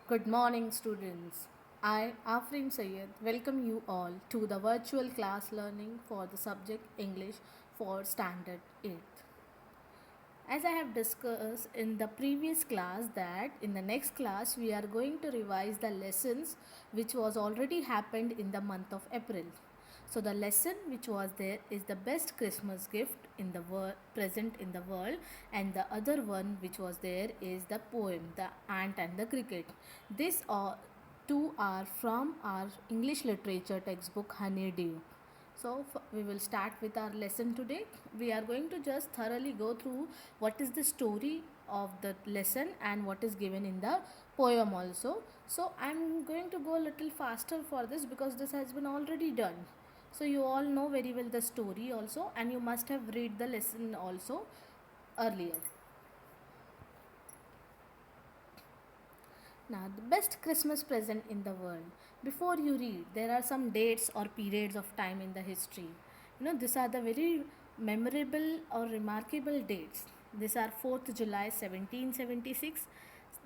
Good morning, students. I, Afrin Sayed, welcome you all to the virtual class learning for the subject English for Standard 8th. As I have discussed in the previous class that in the next class we are going to revise the lessons which was already happened in the month of April. So the lesson which was there is the best Christmas gift in the world present in the world, and the other one which was there is the poem The Ant and the Cricket. These are two are from our English literature textbook Honeydew. So we will start with our lesson today. We are going to just thoroughly go through what is the story of the lesson and what is given in the poem also. So I'm going to go a little faster for this because this has been already done. So you all know very well the story also, and you must have read the lesson also earlier. Now, the best Christmas present in the world. Before you read, there are some dates or periods of time in the history. These are the very memorable or remarkable dates. These are 4th July 1776,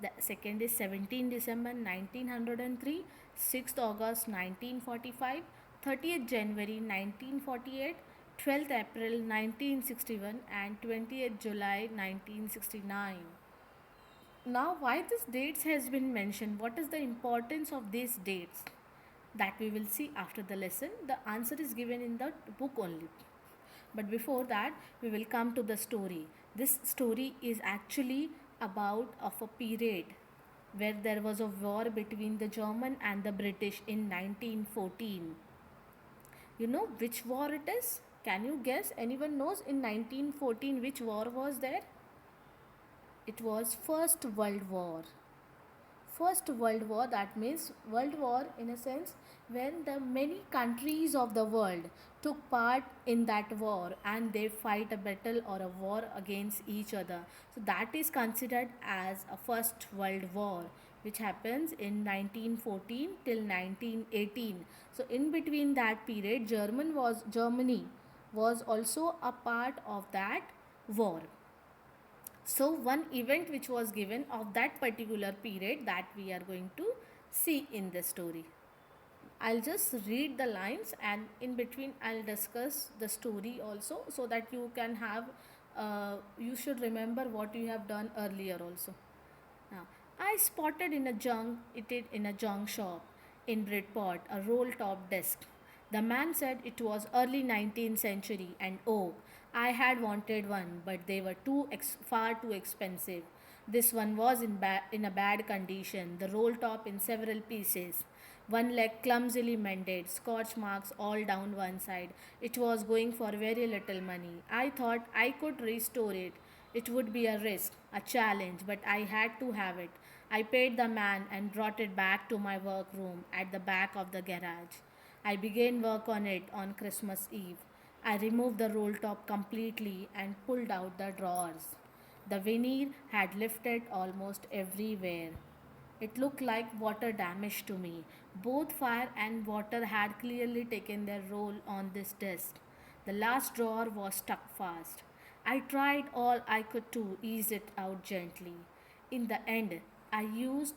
the second is 17 December 1903, 6th August 1945, 30th January 1948, 12th April 1961, and 20th July 1969. Now, why this dates has been mentioned? What is the importance of these dates? That we will see after the lesson. The answer is given in the book only. But before that, we will come to the story. This story is actually about of a period where there was a war between the German and the British in 1914. You know which war it is? Can you guess? Anyone knows in 1914 which war was there? It was First World War. First World War, that means World War in a sense when the many countries of the world took part in that war and they fight a battle or a war against each other. So that is considered as a First World War, which happens in 1914 till 1918. So in between that period, Germany was also a part of that war. So one event which was given of that particular period that we are going to see in the story. I'll just read the lines and in between I'll discuss the story also so that you can have you should remember what you have done earlier also. Now, I spotted in a junk shop in Bridport a roll top desk. The man said it was early 19th century and oh, I had wanted one, but they were far too expensive. This one was in a bad condition, the roll top in several pieces. One leg clumsily mended, scorch marks all down one side. It was going for very little money. I thought I could restore it. It would be a risk, a challenge, but I had to have it. I paid the man and brought it back to my workroom at the back of the garage. I began work on it on Christmas Eve. I removed the roll top completely and pulled out the drawers. The veneer had lifted almost everywhere. It looked like water damage to me. Both fire and water had clearly taken their role on this desk. The last drawer was stuck fast. I tried all I could to ease it out gently. In the end, I used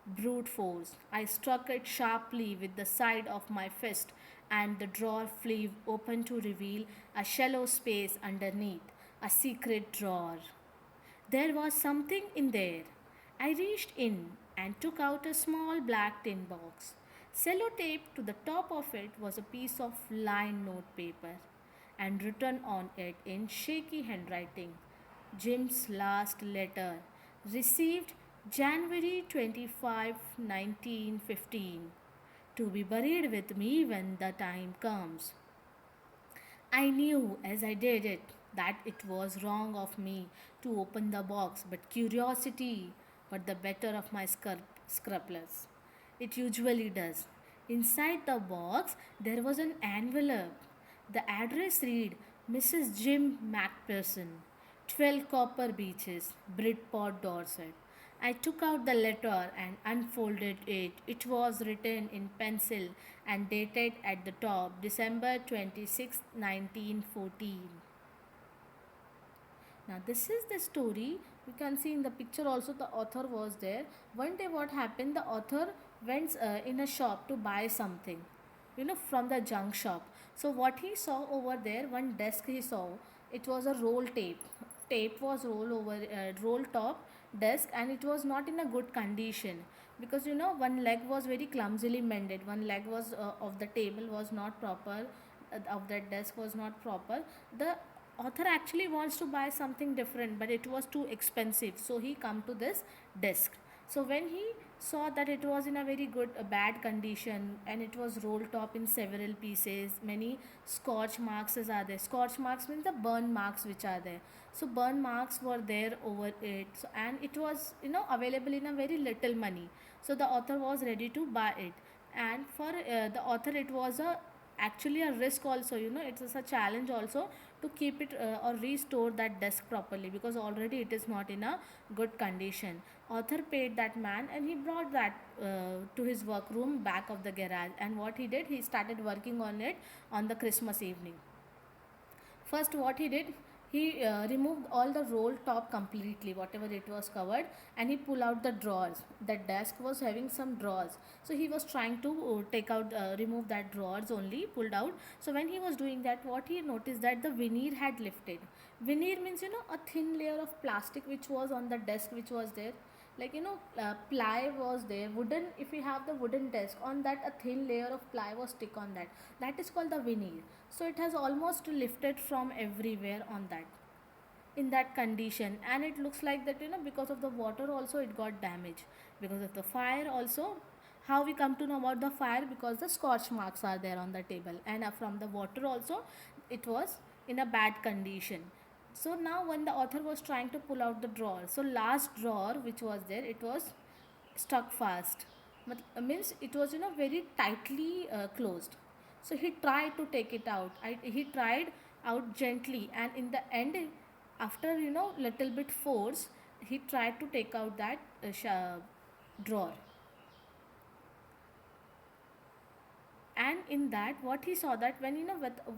brute force. I struck it sharply with the side of my fist, and the drawer flew open to reveal a shallow space underneath, a secret drawer. There was something in there. I reached in and took out a small black tin box. Sellotaped to the top of it was a piece of lined notepaper, and written on it in shaky handwriting, Jim's last letter, received January 25, 1915, to be buried with me when the time comes. I knew as I did it that it was wrong of me to open the box, but curiosity got the better of my scruples. It usually does. Inside the box, there was an envelope. The address read Mrs. Jim Macpherson, 12 Copper Beaches, Bridport, Dorset. I took out the letter and unfolded it. It was written in pencil and dated at the top December 26, 1914. Now, this is the story You can see in the picture also the author was there. One day what happened, the author went in a shop to buy something, from the junk shop. So what he saw over there, one desk he saw, it was a roll tape. Tape was roll top desk, and it was not in a good condition, because one leg was very clumsily mended, one leg was of the table was not proper, of that desk was not proper. The author actually wants to buy something different, but it was too expensive, so he come to this desk. So when he saw that it was in a very bad condition, and it was rolled top in several pieces, many scorch marks are there. Scorch marks means the burn marks which are there. So burn marks were there over it. So, and it was available in a very little money, so the author was ready to buy it. And for the author, it was a actually a risk also, it is a challenge also to keep it or restore that desk properly, because already it is not in a good condition. Author paid that man, and he brought that to his workroom back of the garage, and what he did, he started working on it on the Christmas evening. First, what he did, he removed all the roll top completely, whatever it was covered, and he pulled out the drawers. The desk was having some drawers, so he was trying to remove that drawers only, pulled out. So when he was doing that, what he noticed, that the veneer had lifted. Veneer means a thin layer of plastic which was on the desk, which was there, like ply was there, wooden. If we have the wooden desk, on that a thin layer of ply was stick on that, that is called the veneer. So it has almost lifted from everywhere on that, in that condition, and it looks like that, because of the water also it got damaged, because of the fire also. How we come to know about the fire? Because the scorch marks are there on the table, and from the water also it was in a bad condition. So now when the author was trying to pull out the drawer, so last drawer which was there, it was stuck fast. Means it was very tightly closed. So he tried to take it out. He tried out gently, and in the end, after little bit force, he tried to take out that drawer. And in that, what he saw, that when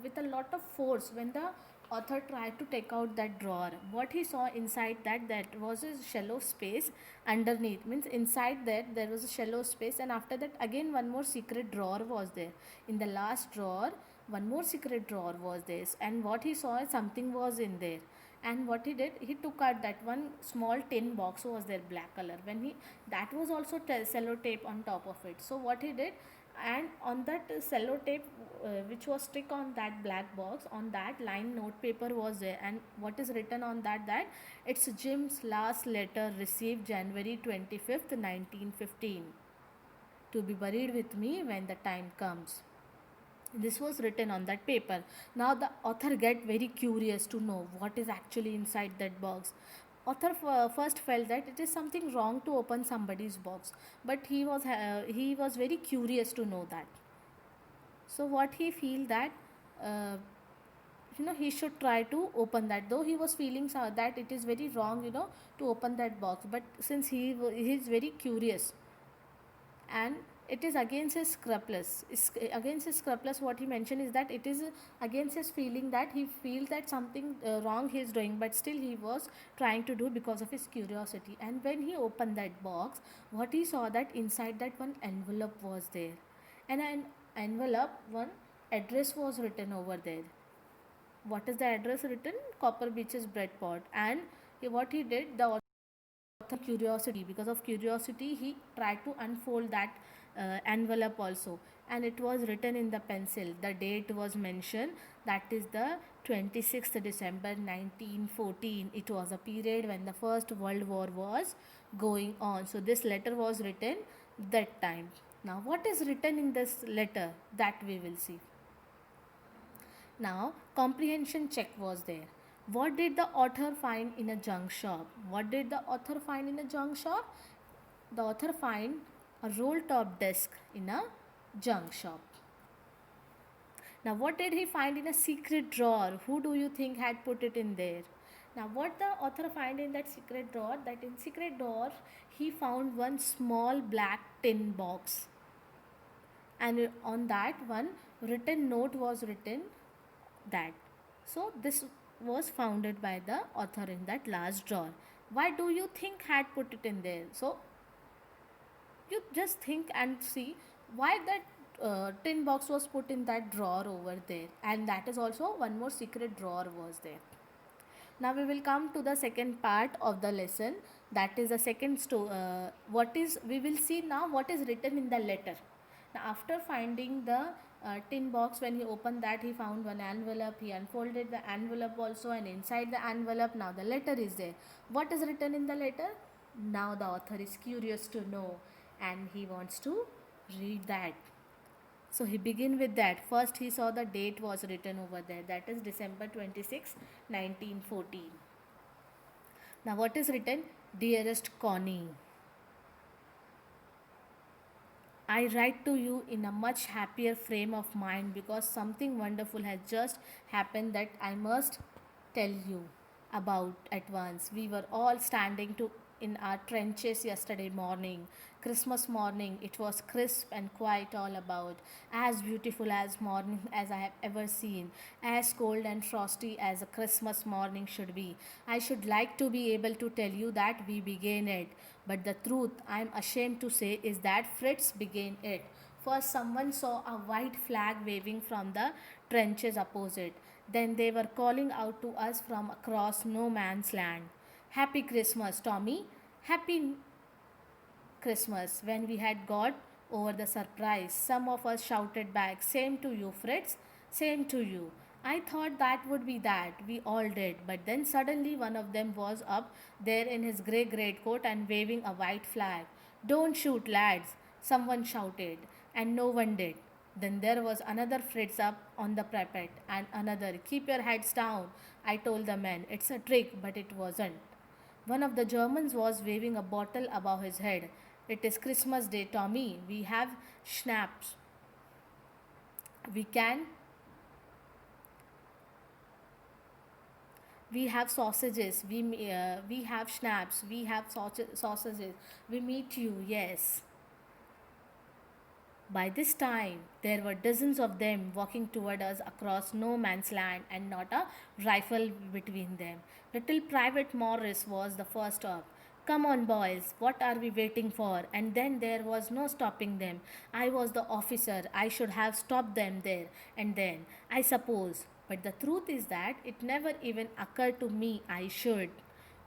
with a lot of force, when the author tried to take out that drawer, what he saw inside that was a shallow space underneath. Means inside that there was a shallow space, and after that again one more secret drawer was there. In the last drawer, one more secret drawer was there, and what he saw, something was in there. And what he did, he took out that one small tin box was there, black color. When he, that was also cello tape on top of it. So what he did, and on that cello tape which was stick on that black box, on that line note paper was there, and what is written on that, that it's Jim's last letter, received January 25th 1915, to be buried with me when the time comes. This was written on that paper. Now the author get very curious to know what is actually inside that box. Author first felt that it is something wrong to open somebody's box, but he was very curious to know that. So what he feel that uh, he should try to open that, though he was feeling that it is very wrong, to open that box, but since he is very curious, and it is against his scrupulous. Against his scrupulous, what he mentioned is that it is against his feeling, that he feels that something wrong he is doing, but still he was trying to do because of his curiosity. And when he opened that box, what he saw, that inside that one envelope was there, and an envelope, one address was written over there. What is the address written? Copper Beaches Bread Pot. And what he did, the author curiosity, because of curiosity, he tried to unfold that envelope also, and it was written in the pencil. The date was mentioned, that is the 26th December 1914. It was a period when the First World War was going on. So this letter was written that time. Now what is written in this letter, that we will see. Now, comprehension check was there. What did the author find in a junk shop? What did the author find in a junk shop? The author find a roll top desk in a junk shop. Now, what did he find in a secret drawer? Who do you think had put it in there? Now, what the author find in that secret drawer? That in secret drawer, he found one small black tin box, and on that one written note was written, that. So this was founded by the author in that last drawer. Why do you think had put it in there? So you just think and see why that tin box was put in that drawer over there, and that is also one more secret drawer was there. Now we will come to the second part of the lesson, that is the second what is we will see now what is written in the letter. Now after finding the tin box, when he opened that he found one envelope, he unfolded the envelope also, and inside the envelope now the letter is there. What is written in the letter? Now the author is curious to know and he wants to read that. So he began with that. First he saw the date was written over there, that is December 26, 1914. Now what is written? Dearest Connie, I write to you in a much happier frame of mind because something wonderful has just happened that I must tell you about at once. We were all standing to in our trenches yesterday morning. Christmas morning. It was crisp and quiet all about, as beautiful as morning as I have ever seen, as cold and frosty as a Christmas morning should be. I should like to be able to tell you that we began it, but the truth I am ashamed to say is that Fritz began it. First, someone saw a white flag waving from the trenches opposite. Then they were calling out to us from across no man's land. Happy Christmas, Tommy. Happy Christmas. When we had got over the surprise, some of us shouted back, Same to you, Fritz. Same to you. I thought that would be that. We all did. But then suddenly one of them was up there in his grey greatcoat and waving a white flag. Don't shoot, lads, someone shouted, and no one did. Then there was another Fritz up on the parapet, and another. Keep your heads down, I told the men. It's a trick, but it wasn't. One of the Germans was waving a bottle above his head. It is Christmas Day, Tommy. We have schnapps. We can. We have sausages. We have schnapps. We have sausages. We meet you. Yes. By this time, there were dozens of them walking toward us across no man's land and not a rifle between them. Little Private Morris was the first up. Come on, boys, what are we waiting for? And then there was no stopping them. I was the officer. I should have stopped them there and then, I suppose. But the truth is that it never even occurred to me I should.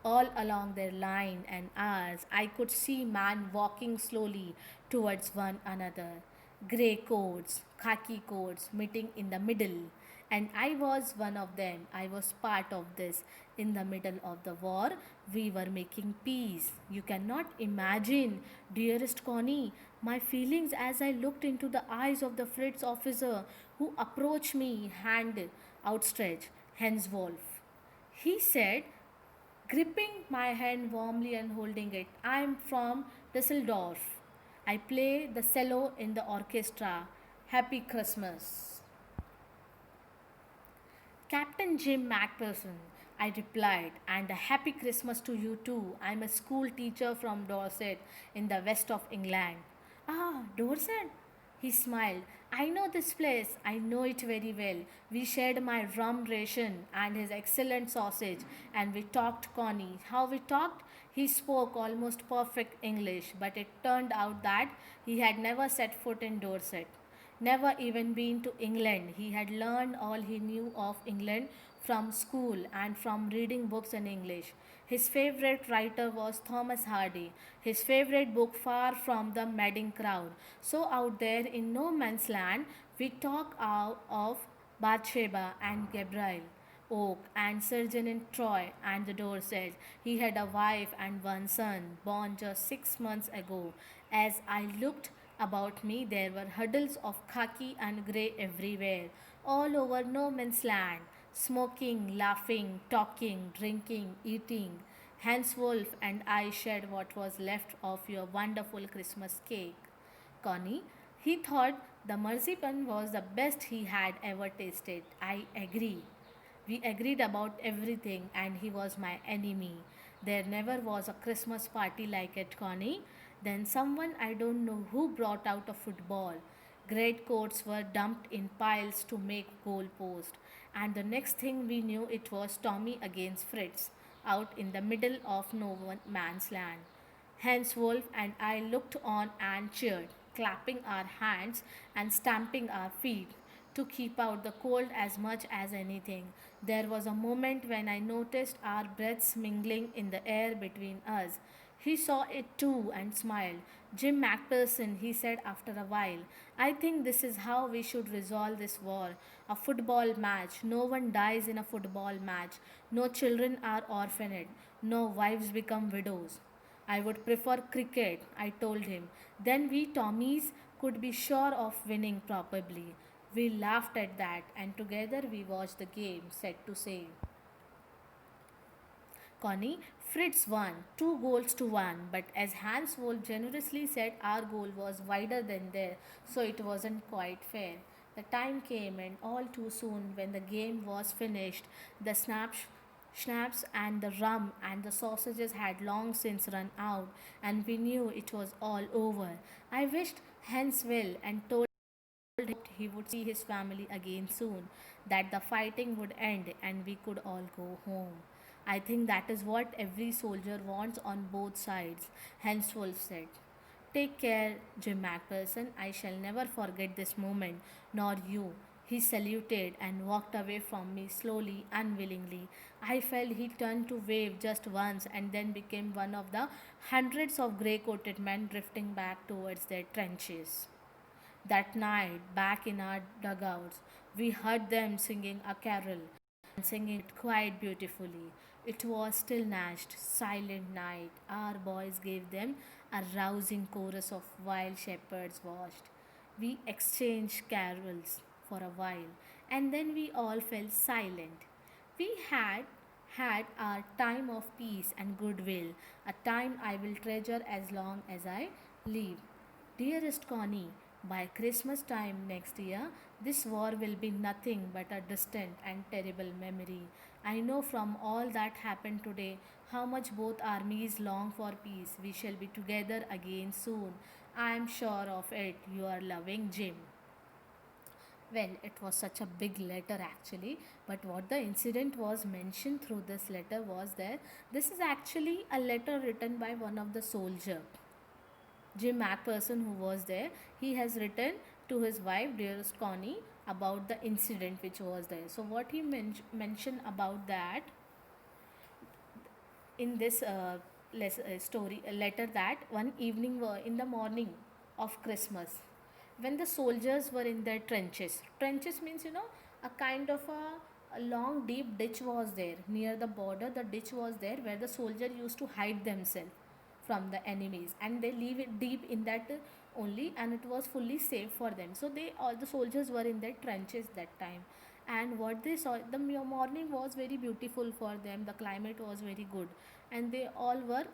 All along their line and ours, I could see men walking slowly towards one another. Grey coats, khaki coats meeting in the middle. And I was one of them. I was part of this. In the middle of the war, we were making peace. You cannot imagine, dearest Connie, my feelings as I looked into the eyes of the Fritz officer who approached me, hand outstretched, Hans Wolf. He said, gripping my hand warmly and holding it. I am from Düsseldorf. I play the cello in the orchestra. Happy Christmas. Captain Jim Macpherson, I replied, and a happy Christmas to you too. I'm a school teacher from Dorset in the west of England. Ah, Dorset? He smiled. I know this place. I know it very well. We shared my rum ration and his excellent sausage, and we talked Connie. How we talked? He spoke almost perfect English, but it turned out that he had never set foot in Dorset, never even been to England. He had learned all he knew of England from school and from reading books in English. His favorite writer was Thomas Hardy. His favorite book, Far from the Madding Crowd. So, out there in no man's land, we talk out of Bathsheba and Gabriel Oak and surgeon in Troy, and the Dorsets. He had a wife and one son, born just 6 months ago. As I looked about me, there were huddles of khaki and grey everywhere, all over no man's land, smoking, laughing, talking, drinking, eating. Hans Wolf and I shared what was left of your wonderful Christmas cake. Connie, he thought the marzipan was the best he had ever tasted. I agree. We agreed about everything, and he was my enemy. There never was a Christmas party like it, Connie. Then someone I don't know who brought out a football. Great coats were dumped in piles to make goal post. And the next thing we knew, it was Tommy against Fritz. out in the middle of no man's land. Hence, Wolf and I looked on and cheered, clapping our hands and stamping our feet to keep out the cold as much as anything. There was a moment when I noticed our breaths mingling in the air between us. He saw it too and smiled. Jim Macpherson, he said after a while, I think this is how we should resolve this war. A football match. No one dies in a football match. No children are orphaned. No wives become widows. I would prefer cricket, I told him. Then we Tommies could be sure of winning probably. We laughed at that and together we watched the game, said to say. Connie, Fritz won, 2 goals to 1, but as Hans Wolf generously said, our goal was wider than theirs, so it wasn't quite fair. The time came, and all too soon, when the game was finished, the schnapps and the rum and the sausages had long since run out, and we knew it was all over. I wished Hans well and told him he would see his family again soon, that the fighting would end and we could all go home. I think that is what every soldier wants on both sides, Henswolf said. Take care, Jim Macpherson. I shall never forget this moment, nor you. He saluted and walked away from me slowly, unwillingly. I felt he turned to wave just once and then became one of the hundreds of grey coated men drifting back towards their trenches. That night, back in our dugouts, we heard them singing a carol and singing it quite beautifully. It was still nashed, silent night. Our boys gave them a rousing chorus of wild shepherds watched. We exchanged carols for a while, and then we all fell silent. We had our time of peace and goodwill, a time I will treasure as long as I live. Dearest Connie, by Christmas time next year, this war will be nothing but a distant and terrible memory. I know from all that happened today how much both armies long for peace. We shall be together again soon. I am sure of it. Your loving Jim. Well, it was such a big letter actually, but what the incident was mentioned through this letter was that this is actually a letter written by one of the soldier, Jim Macpherson, who was there. He has written to his wife, dearest Connie, about the incident which was there. So, what he mentioned about that in this story, a letter, that one evening in the morning of Christmas, when the soldiers were in their trenches. Trenches means, a kind of a long deep ditch was there near the border. The ditch was there where the soldier used to hide themselves from the enemies, and they leave it deep in that only, and it was fully safe for them. So they, all the soldiers were in their trenches that time, and what they saw, the morning was very beautiful for them, the climate was very good, and they all were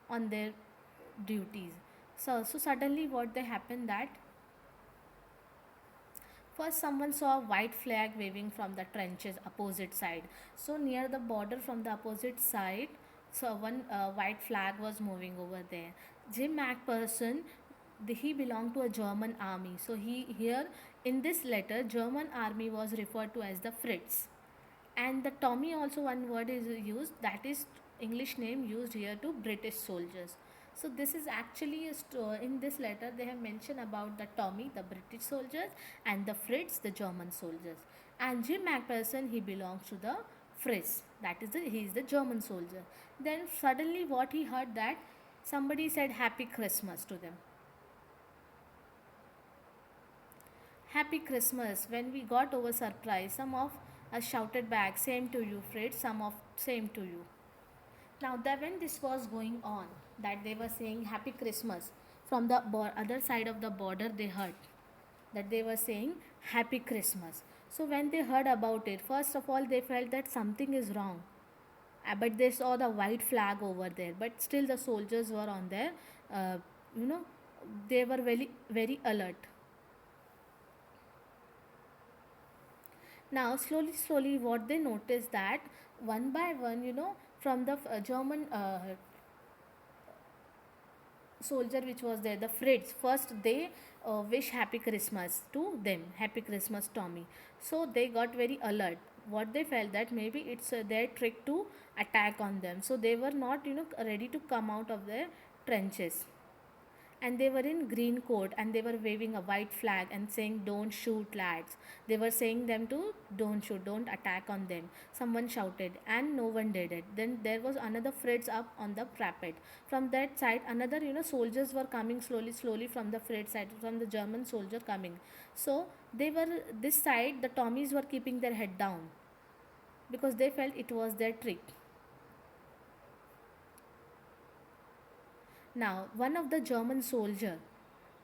on their duties. So suddenly what they happened that first, someone saw a white flag waving from the trenches opposite side. So near the border from the opposite side, so one white flag was moving over there. Jim Macpherson, he belonged to a German army. So he here in this letter, German army was referred to as the Fritz, and the Tommy also one word is used, that is English name used here to British soldiers. So this is actually in this letter they have mentioned about the Tommy, the British soldiers, and the Fritz, the German soldiers. And Jim Macpherson, he belongs to the Fritz, that is he is the German soldier. Then suddenly what he heard, that somebody said Happy Christmas to them. Happy Christmas. When we got over surprise, some of us shouted back, Same to you, Fritz, some of same to you. Now, when this was going on, that they were saying Happy Christmas, from the other side of the border, they heard that they were saying Happy Christmas. So, when they heard about it, first of all, they felt that something is wrong. But they saw the white flag over there. But still, the soldiers were on there. Uh, you know, they were very alert. Now, slowly, what they noticed, that one by one, from the German soldier which was there, the Fritz, first they wish Happy Christmas to them, Happy Christmas, Tommy. So they got very alert. what they felt that maybe it's their trick to attack on them. So they were not, ready to come out of their trenches, and they were in green coat and they were waving a white flag and saying don't shoot lads. They were saying them to don't shoot, don't attack on them. Someone shouted and no one did it. Then there was another Fritz up on the parapet. From that side another, soldiers were coming slowly from the Fritz side, from the German soldier coming. So they were, this side the Tommies were keeping their head down because they felt it was their trick. Now, one of the German soldier,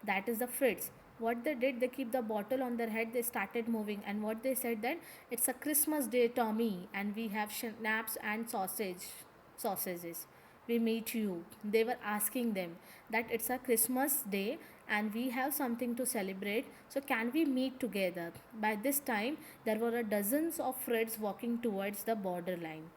that is the Fritz, what they did, they keep the bottle on their head, they started moving, and what they said that it's a Christmas day, Tommy, and we have schnapps and sausages. We meet you. They were asking them that it's a Christmas day and we have something to celebrate. So can we meet together? By this time, there were dozens of Freds walking towards the borderline,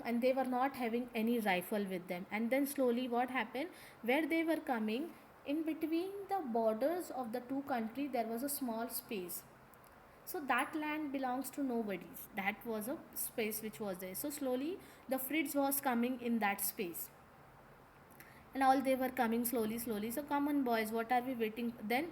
and they were not having any rifle with them. And then slowly what happened, where they were coming, in between the borders of the two countries there was a small space. So that land belongs to nobody. That was a space which was there. So slowly the Fritz was coming in that space, and all they were coming slowly. So come on boys, what are we waiting? Then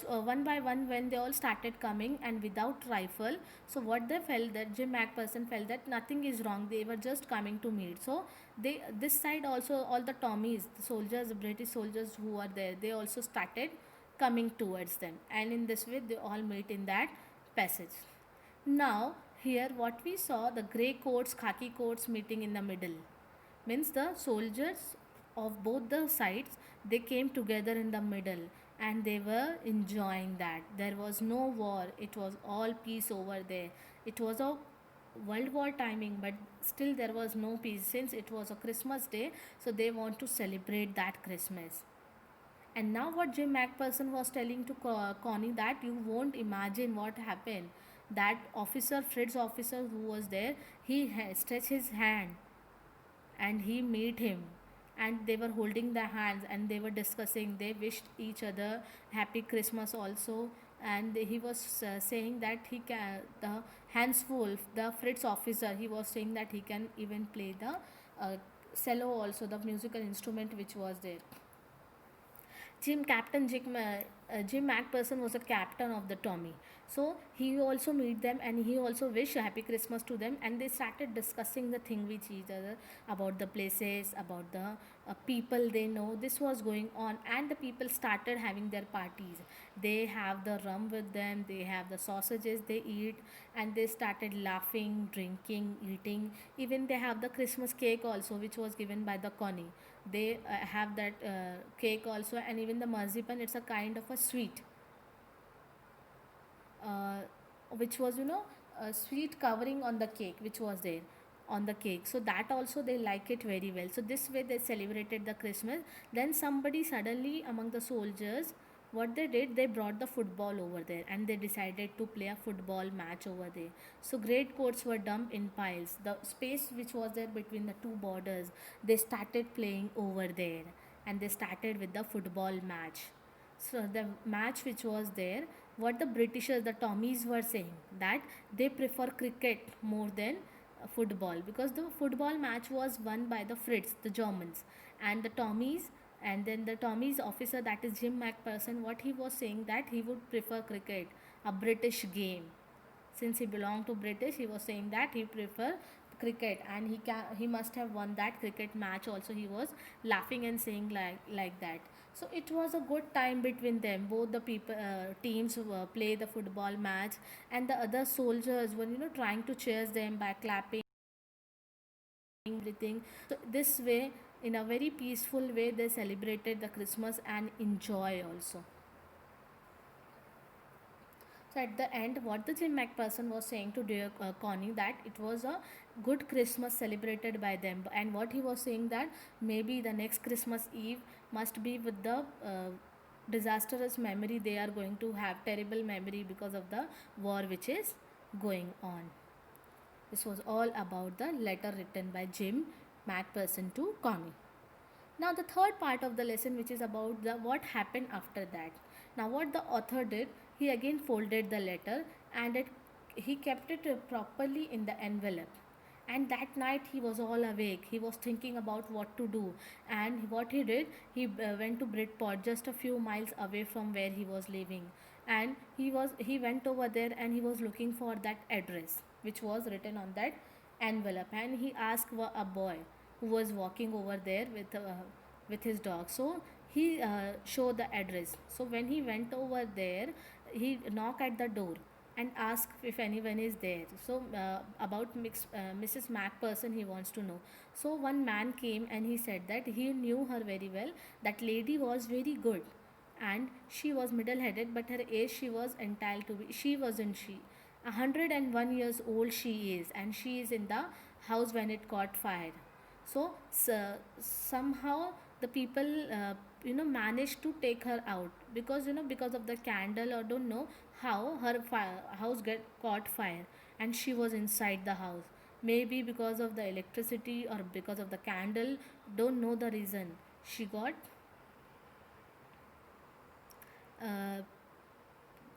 one by one, when they all started coming and without rifle, so what they felt, that Jim Macpherson felt that nothing is wrong, they were just coming to meet. So they, this side also, all the Tommies, the soldiers, the British soldiers who are there, they also started coming towards them, and in this way they all meet in that passage. Now here what we saw, the grey coats, khaki coats meeting in the middle, means the soldiers of both the sides, they came together in the middle, and they were enjoying that. There was no war, it was all peace over there. It was a world war timing, but still there was no peace, since it was a Christmas day. So they want to celebrate that Christmas. And now what Jim Macpherson was telling to Connie, that you won't imagine what happened. That officer, Fred's officer who was there, he stretched his hand and he met him, and they were holding their hands and they were discussing, they wished each other happy Christmas also. And he was saying that he can, the Hans Wolf, the Fritz officer, he was saying that he can even play the cello also, the musical instrument which was there. Jim Macpherson was a captain of the Tommy. So he also meet them and he also wish a happy Christmas to them, and they started discussing the thing with each other about the places, about the people they know. This was going on, and the people started having their parties. They have the rum with them, they have the sausages they eat, and they started laughing, drinking, eating. Even they have the Christmas cake also, which was given by the Connie. They have that cake also, and even the marzipan, it's a kind of a sweet, uh, which was, a sweet covering on the cake which was there on the cake. So that also they like it very well. So this way they celebrated the Christmas. Then somebody suddenly among the soldiers, what they did, they brought the football over there and they decided to play a football match over there. So great coats were dumped in piles, the space which was there between the two borders, they started playing over there, and they started with the football match. So the match which was there, what the Britishers, the Tommies were saying, that they prefer cricket more than football, because the football match was won by the Fritz, the Germans, and the Tommies. And then the Tommies officer, that is Jim Macpherson, what he was saying, that he would prefer cricket, a British game. Since he belonged to British, he was saying that he prefer cricket, and he must have won that cricket match also. He was laughing and saying like that. So it was a good time between them. Both the people teams play the football match, and the other soldiers were, trying to cheer them by clapping everything. So this way, in a very peaceful way, they celebrated the Christmas and enjoy also. So at the end, what the Jim Macpherson was saying to dear Connie, that it was a good Christmas celebrated by them, and what he was saying, that maybe the next Christmas Eve must be with the disastrous memory. They are going to have terrible memory because of the war which is going on. This was all about the letter written by Jim Macpherson to Connie. Now the third part of the lesson, which is about the what happened after that. Now what the author did, he again folded the letter and it he kept it properly in the envelope. And that night he was all awake. He was thinking about what to do. And what he did, he went to Bridport, just a few miles away from where he was living. And he went over there and he was looking for that address which was written on that envelope. And he asked a boy who was walking over there with his dog. So he showed the address. So when he went over there, he knocked at the door and asked if anyone is there. So about Mrs. Macpherson he wants to know. So one man came and he said that he knew her very well. That lady was very good and she was middle headed, but her age she was entitled to be, she wasn't she 101 years old she is, and she is in the house when it caught fire. So somehow the people managed to take her out, because because of the candle, or don't know how her house get caught fire and she was inside the house. Maybe because of the electricity or because of the candle, don't know the reason she got uh,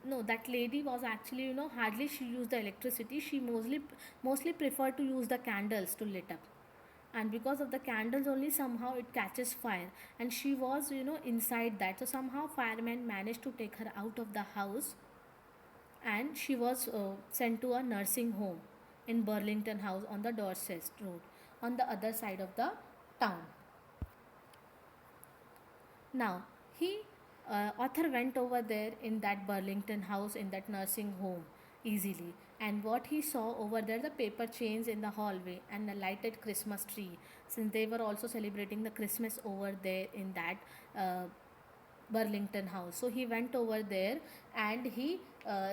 no, that lady was actually, hardly she used the electricity. She mostly preferred to use the candles to lit up. And because of the candles only, somehow it catches fire. And she was, inside that. So somehow firemen managed to take her out of the house, and she was sent to a nursing home in Burlington House on the Dorset Road, on the other side of the town. Now, he author went over there in that Burlington House, in that nursing home, easily. And what he saw over there, the paper chains in the hallway and a lighted Christmas tree, since they were also celebrating the Christmas over there in that uh, Burlington House. So he went over there and he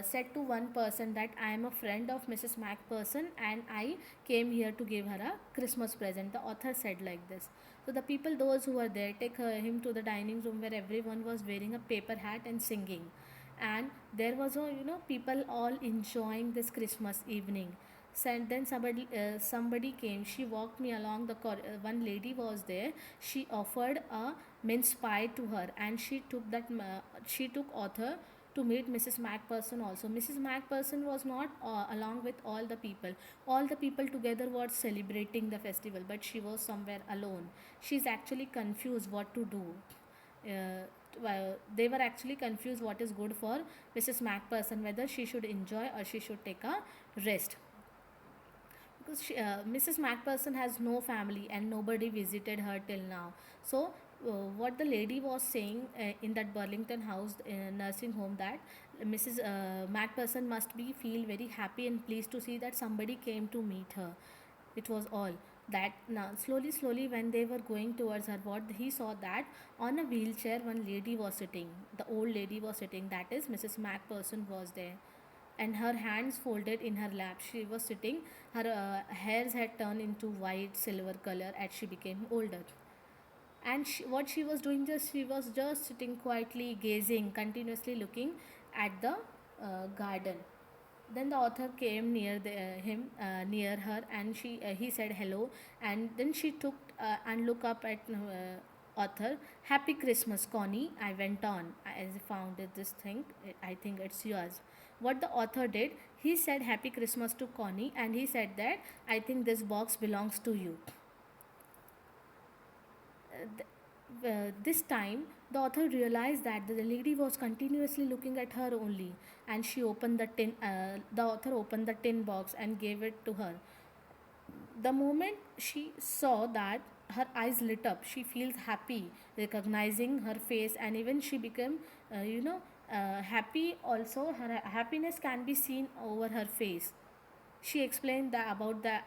said to one person that I am a friend of Mrs. Macpherson and I came here to give her a Christmas present. The author said like this. So the people, those who were there, take him to the dining room where everyone was wearing a paper hat and singing. And there was a, people all enjoying this Christmas evening. So, and then somebody came. She walked me along the one lady was there. She offered a mince pie to her, and she took author to meet Mrs. Macpherson also. Mrs. Macpherson was not along with all the people. All the people together were celebrating the festival, but she was somewhere alone. She's actually confused what to do. They were actually confused what is good for Mrs. Macpherson, whether she should enjoy or she should take a rest, because Mrs. Macpherson has no family and nobody visited her till now. So, what the lady was saying in that Burlington House nursing home, that Mrs. Macpherson must be feel very happy and pleased to see that somebody came to meet her. It was all that. Now slowly when they were going towards her, what he saw, that on a wheelchair one lady was sitting, the old lady was sitting, that is Mrs. Macpherson was there, and her hands folded in her lap. She was sitting, her hairs had turned into white silver color as she became older. And what she was doing, just she was just sitting quietly, gazing, continuously looking at the garden. Then the author came near her, and he said hello, and then she took and looked up at author. Happy Christmas, Connie. I went on. I found this thing. I think it's yours. What the author did, he said Happy Christmas to Connie, and he said that I think this box belongs to you. This time the author realized that the lady was continuously looking at her only, and she opened the author opened the tin box and gave it to her. The moment she saw that, her eyes lit up. She feels happy recognizing her face, and even she became happy also. Her happiness can be seen over her face. She explained that about the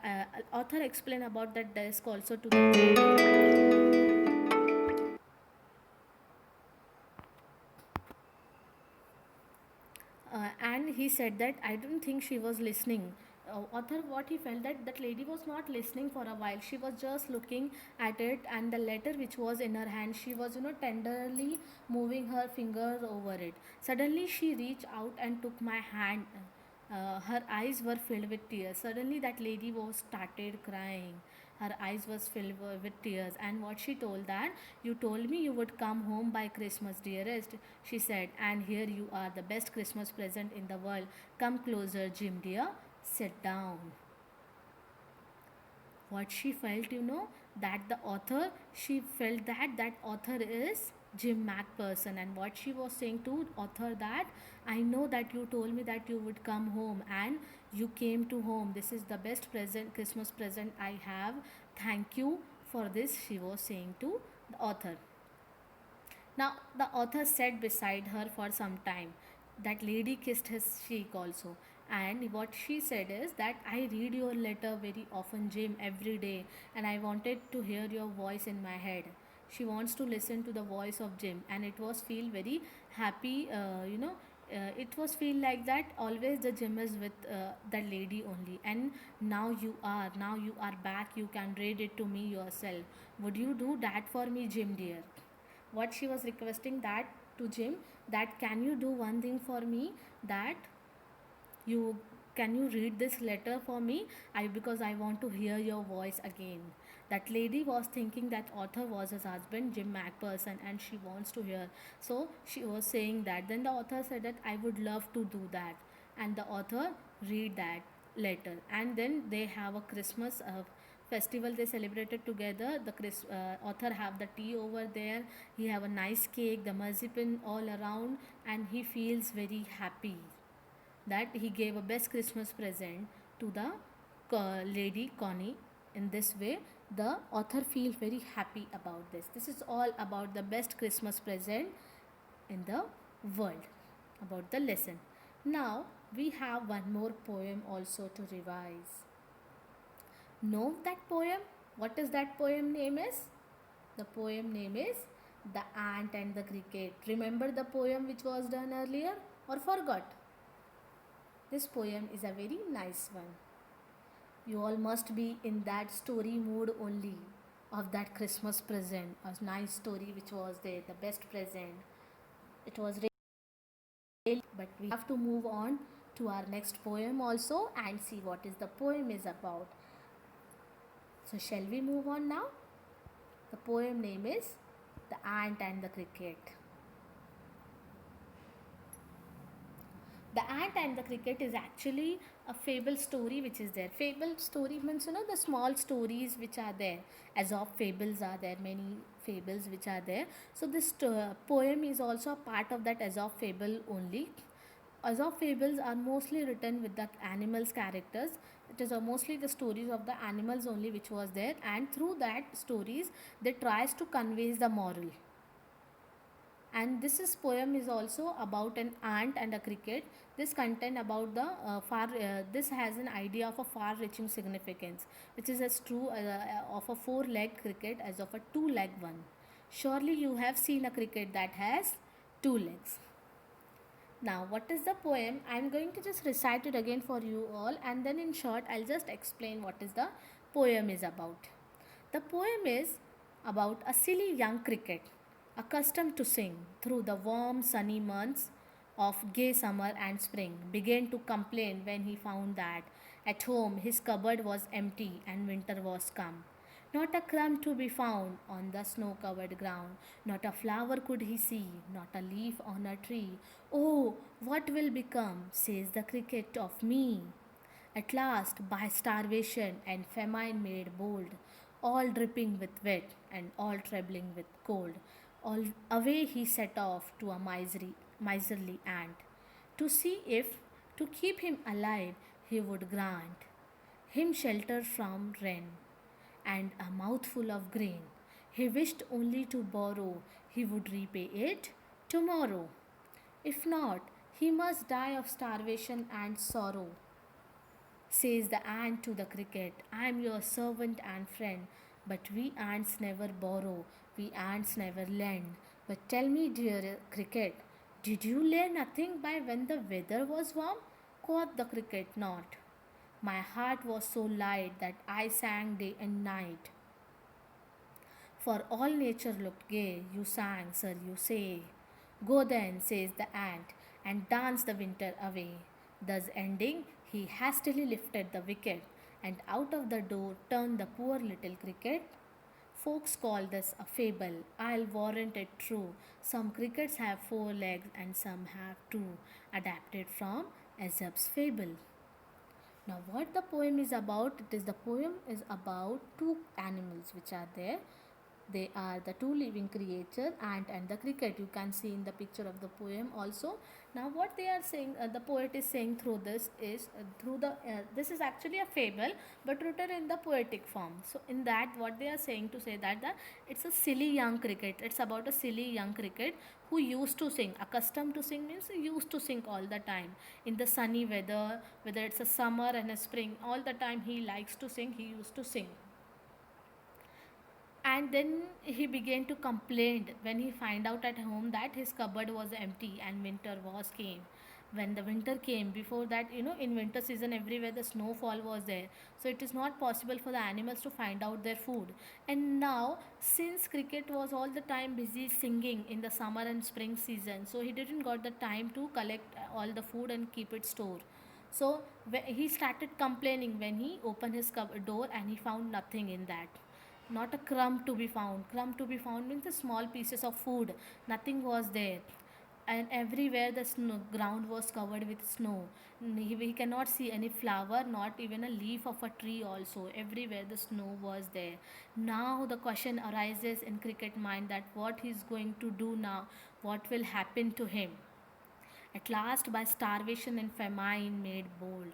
author explained about that desk also to the and he said that I don't think she was listening. Author, what he felt, that that lady was not listening for a while. She was just looking at it and the letter which was in her hand. She was tenderly moving her fingers over it. Suddenly she reached out and took my hand. Her eyes were filled with tears. Suddenly that lady was started crying. Her eyes was filled with tears, and what she told that, "You told me you would come home by Christmas, dearest," she said, "and here you are, the best Christmas present in the world. Come closer, Jim dear. Sit down." What she felt, that the author, she felt that that author is Jim Macpherson, and what she was saying to author, that I know that you told me that you would come home, and you came to home. This is the best present, Christmas present I have. Thank you for this, she was saying to the author. Now, the author sat beside her for some time. That lady kissed his cheek also. And what she said is that, "I read your letter very often, Jim, every day, and I wanted to hear your voice in my head." She wants to listen to the voice of Jim, and it was feel very happy, it was feel like that always the Jim is with that lady only. And now you are back. You can read it to me yourself. Would you do that for me, Jim dear? What she was requesting that to Jim, that, "Can you do one thing for me, that you can you read this letter for me, I because I want to hear your voice again." That lady was thinking that author was his husband, Jim Macpherson, and she wants to hear. So she was saying that. Then the author said that, "I would love to do that." And the author read that letter, and then they have a Christmas festival they celebrated together. The author have the tea over there, he have a nice cake, the marzipan all around, and he feels very happy that he gave a best Christmas present to the lady Connie. In this way, the author feels very happy about this. This is all about the best Christmas present in the world, about the lesson. Now we have one more poem also to revise. Know that poem? What is that poem name is? The poem name is The Ant and the Cricket. Remember the poem which was done earlier, or forgot? This poem is a very nice one. You all must be in that story mood only, of that Christmas present, a nice story which was there, the best present. It was really, but we have to move on to our next poem also and see what is the poem is about. So shall we move on now? The poem name is The Ant and the Cricket. The Ant and the Cricket is actually a fable story which is there. Fable story means, the small stories which are there. Aesop fables are there, many fables which are there. So this poem is also a part of that Aesop fable only. Aesop fables are mostly written with the animals characters. It is mostly the stories of the animals only which was there, and through that stories they tries to convey the moral. And poem is also about an ant and a cricket. This content about the this has an idea of a far-reaching significance, which is as true of a four-leg cricket as of a two-leg one. Surely you have seen a cricket that has two legs. Now, what is the poem? I am going to just recite it again for you all, and then in short, I'll just explain what is the poem is about. The poem is about a silly young cricket, accustomed to sing through the warm, sunny months of gay summer and spring, began to complain when he found that at home his cupboard was empty and winter was come. Not a crumb to be found on the snow covered ground, not a flower could he see, not a leaf on a tree. "Oh, what will become," says the cricket, "of me?" At last, by starvation and famine made bold, all dripping with wet and all trembling with cold, all away he set off to a miserly ant, to see if, to keep him alive, he would grant him shelter from rain and a mouthful of grain. He wished only to borrow, he would repay it tomorrow. If not, he must die of starvation and sorrow. Says the ant to the cricket, "I am your servant and friend, but we ants never borrow, we ants never lend. But tell me, dear cricket, did you lay nothing by when the weather was warm?" Quoth the cricket, "Not. My heart was so light that I sang day and night. For all nature looked gay, you sang, sir, you say. Go then," says the ant, "and dance the winter away." Thus ending, he hastily lifted the wicket and out of the door turned the poor little cricket. Folks call this a fable. I'll warrant it true. Some crickets have four legs and some have two, adapted from Aesop's fable. Now, what the poem is about? It is the poem is about two animals which are there. They are the two living creature, ant and the cricket. You can see in the picture of the poem also. Now, what they are saying, the poet is saying through this is through the this is actually a fable, but written in the poetic form. So, in that, what they are saying to say that it's a silly young cricket. It's about a silly young cricket who used to sing. Accustomed to sing means he used to sing all the time in the sunny weather, whether it's a summer and a spring. All the time he likes to sing. He used to sing, and then he began to complain when he find out at home that his cupboard was empty and winter was came. When the winter came, before that, in winter season everywhere the snowfall was there, so it is not possible for the animals to find out their food. And now, since cricket was all the time busy singing in the summer and spring season, so he didn't got the time to collect all the food and keep it stored. So he started complaining when he opened his door and he found nothing in that. Not a crumb to be found. Crumb to be found means the small pieces of food. Nothing was there. And everywhere the ground was covered with snow. We cannot see any flower, not even a leaf of a tree also. Everywhere the snow was there. Now the question arises in cricket mind that what he's going to do now, what will happen to him. At last, by starvation and famine made bold,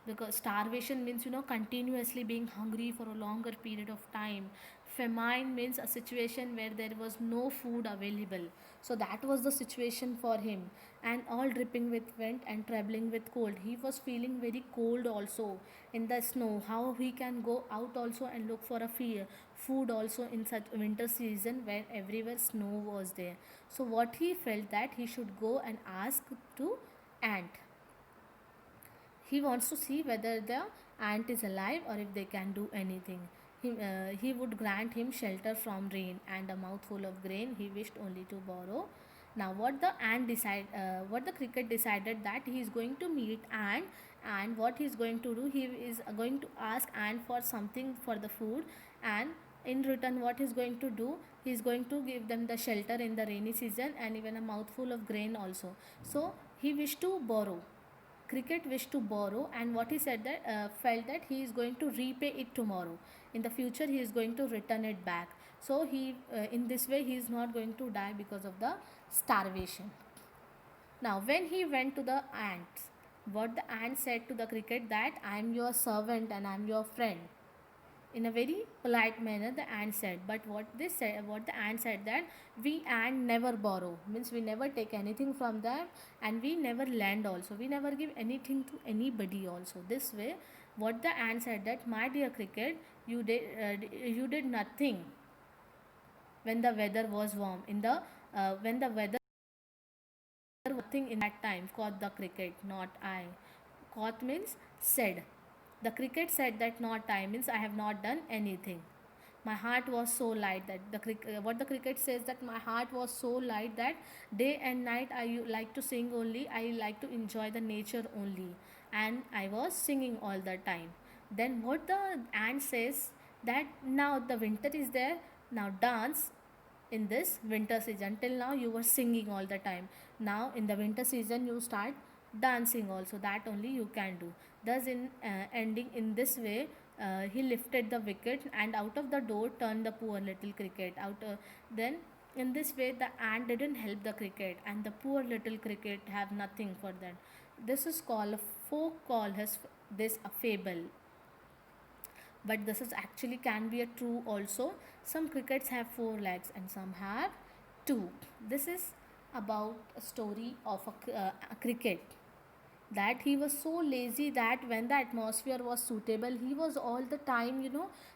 because starvation means continuously being hungry for a longer period of time. Famine means a situation where there was no food available, so that was the situation for him. And all dripping with wet and trembling with cold, he was feeling very cold also in the snow. How he can go out also and look for a food also in such winter season where everywhere snow was there? So what he felt that he should go and ask to ant. He wants to see whether the ant is alive or if they can do anything. He would grant him shelter from rain and a mouthful of grain he wished only to borrow. Now, what the cricket decided that he is going to meet ant, and what he is going to do, he is going to ask ant for something for the food, and in return, what he is going to do, he is going to give them the shelter in the rainy season and even a mouthful of grain also. So he wished to borrow. Cricket wished to borrow, and what he said that felt that he is going to repay it tomorrow. In the future, he is going to return it back. So in this way, he is not going to die because of the starvation. Now, when he went to the ants, what the ant said to the cricket that I am your servant and I am your friend. In a very polite manner, the ant said. But what the ant said that we ant never borrow, means we never take anything from them, and we never lend also. We never give anything to anybody also. This way, what the ant said that my dear cricket, you did nothing when the weather was warm. When the weather nothing in that time, caught the cricket, not I. Caught means said. The cricket said that not I, means I have not done anything. My heart was so light that what the cricket says that my heart was so light that day and night I like to sing only. I like to enjoy the nature only, and I was singing all the time. Then what the ant says that now the winter is there. Now dance in this winter season. Till now you were singing all the time. Now in the winter season you start dancing also. That only you can do. Thus, in ending in this way, he lifted the wicket and out of the door turned the poor little cricket out. Then in this way the ant didn't help the cricket, and the poor little cricket have nothing for that. This is called a folk call has this a fable, but this is actually can be a true also. Some crickets have four legs and some have two. This is about a story of a cricket, that he was so lazy that when the atmosphere was suitable he was all the time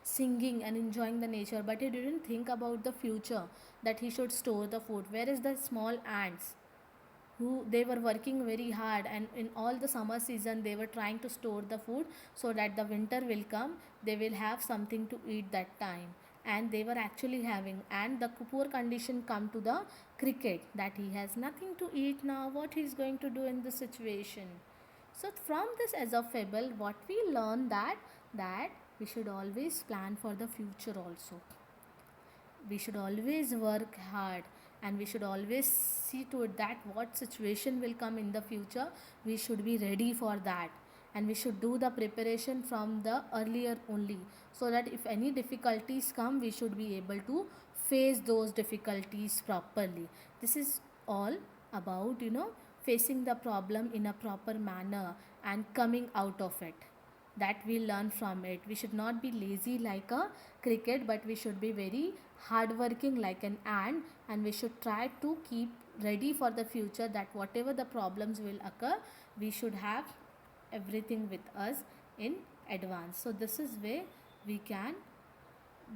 singing and enjoying the nature, but he didn't think about the future, that he should store the food. Whereas the small ants, who they were working very hard, and in all the summer season they were trying to store the food so that the winter will come, they will have something to eat that time. And they were actually having, and the poor condition come to the cricket that he has nothing to eat now, what he is going to do in this situation. So from this Azophable, what we learn that we should always plan for the future also. We should always work hard, and we should always see to it that what situation will come in the future, we should be ready for that, and we should do the preparation from the earlier only, so that if any difficulties come, we should be able to face those difficulties properly. This is all about, facing the problem in a proper manner and coming out of it, that we learn from it. We should not be lazy like a cricket, but we should be very hardworking like an ant, and we should try to keep ready for the future, that whatever the problems will occur, we should have everything with us in advance. So this is where we can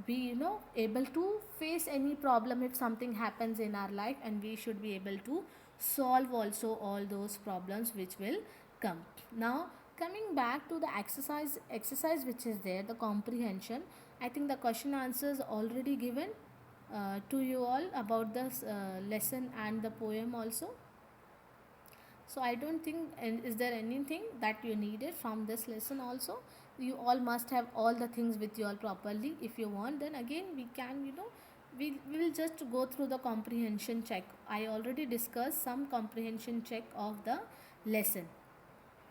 be, able to face any problem if something happens in our life, and we should be able to solve also all those problems which will come. Now coming back to the exercise which is there, the comprehension, I think the question answers already given to you all about this lesson and the poem also. So I don't think, and is there anything that you needed from this lesson also? You all must have all the things with you all properly. If you want, then again we can, we will just go through the comprehension check. I already discussed some comprehension check of the lesson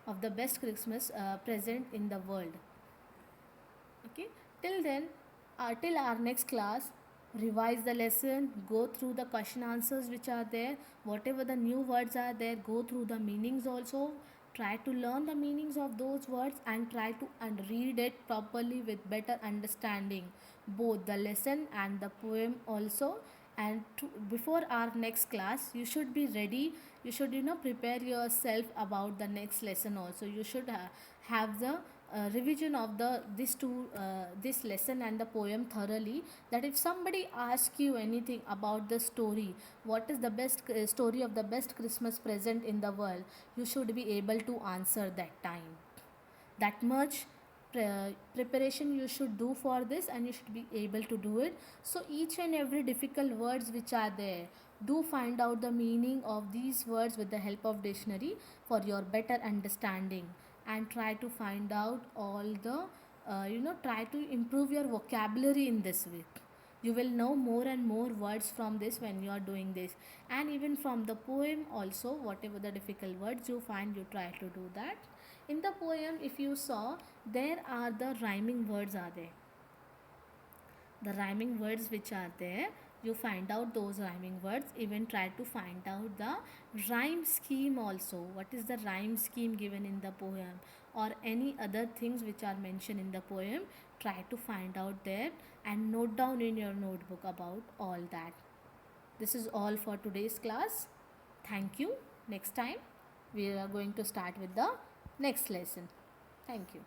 of the best Christmas present in the world. Okay, till then, till our next class, revise the lesson, go through the question answers which are there, whatever the new words are there, go through the meanings also, try to learn the meanings of those words, and try to and read it properly with better understanding, both the lesson and the poem also. And before our next class, you should be ready, you should, prepare yourself about the next lesson also. You should have the revision of the this lesson and the poem thoroughly, that if somebody asks you anything about the story, what is the best story of the best Christmas present in the world, you should be able to answer that time. That much preparation you should do for this, and you should be able to do it. So each and every difficult words which are there, do find out the meaning of these words with the help of dictionary for your better understanding, and try to find out all the try to improve your vocabulary in this way. You will know more and more words from this when you are doing this, and even from the poem also, whatever the difficult words you find, you try to do that. In the poem, if you saw, there are the rhyming words are there, the rhyming words which are there, you find out those rhyming words, even try to find out the rhyme scheme also, what is the rhyme scheme given in the poem, or any other things which are mentioned in the poem, try to find out there and note down in your notebook about all that. This is all for today's class. Thank you. Next time we are going to start with the next lesson. Thank you.